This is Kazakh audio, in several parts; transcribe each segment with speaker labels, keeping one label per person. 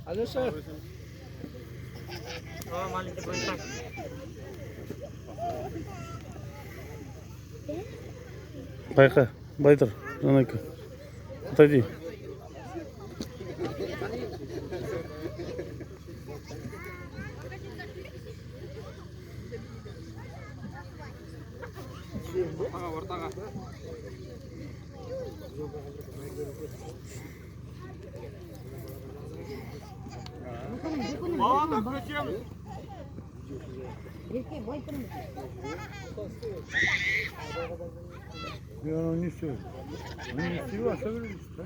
Speaker 1: Alyoша.
Speaker 2: Malinki buyursak.
Speaker 3: Байқа, байтыр, жанайка. Отойди.
Speaker 1: Ортаға. Bağda köşemiz.
Speaker 3: Ben onu istiyorum. Onu istiyorsa verir işte.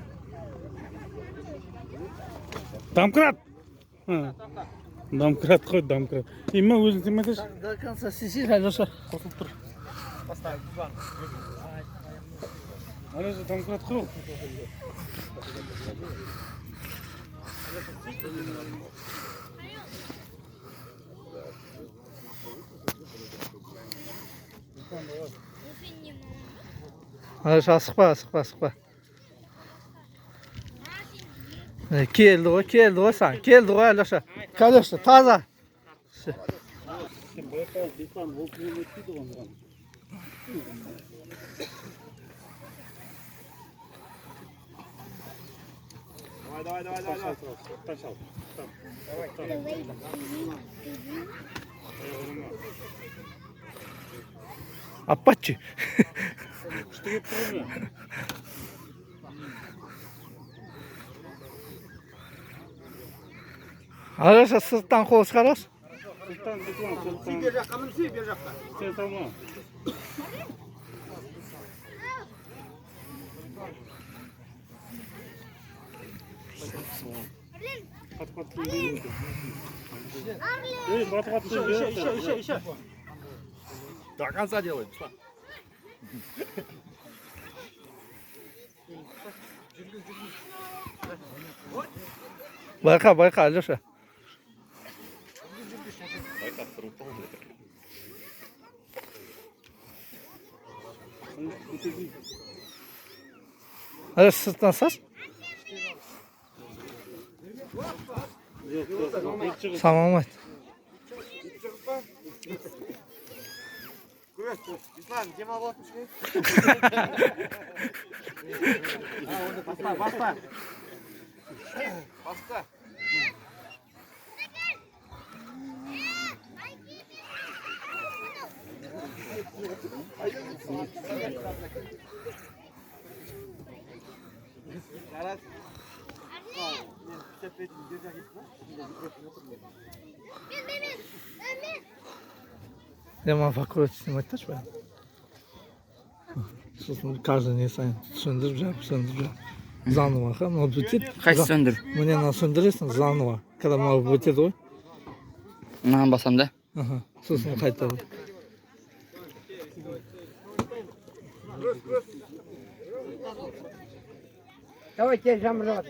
Speaker 3: Домкрат. Домкрат қой, домкрат. Имма өзің тематаш.
Speaker 1: До конца сисит, Алёша. Қосылып тұр. Поставь, Иван.
Speaker 3: Алёша, домкрат қой.
Speaker 1: Алёша, асықпа. Келді ғой сан. Келді ғой, Алёша. Алёша, таза.
Speaker 3: Давай. Тащал.
Speaker 1: Апачи.
Speaker 3: Что я помню?
Speaker 1: Алёша, сырттан қол шығарасыз.
Speaker 3: Сырттан. Бер жаққа мінсей, бер жаққа. Сен салма.
Speaker 1: Еще.
Speaker 2: До конца делай.
Speaker 1: Байқа, Алёша. Алёша, сырттан сас. Самалмайды.
Speaker 2: Ислам, демалып отыр. Баста.
Speaker 1: Я могу аккуратно снимать тоже, правильно? Каждый не станет söndüreceğim. Заново, но бітеді.
Speaker 2: Қайсы сөндір?
Speaker 1: Мне надо сөндіресің заново. Когда мынау бітеді ғой.
Speaker 2: Маған басам да.
Speaker 1: Сосын қайтады.
Speaker 4: Давайте жамрот.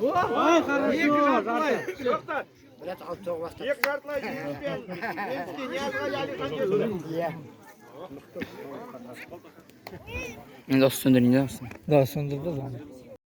Speaker 1: Ой, хорошо.
Speaker 4: Блядь, алып
Speaker 2: Екі жартылай жүйізбен. Менске не алғай қажет.
Speaker 4: Иә.
Speaker 2: Енді осы сөндірейін де.
Speaker 1: Да, söndürdü zаново.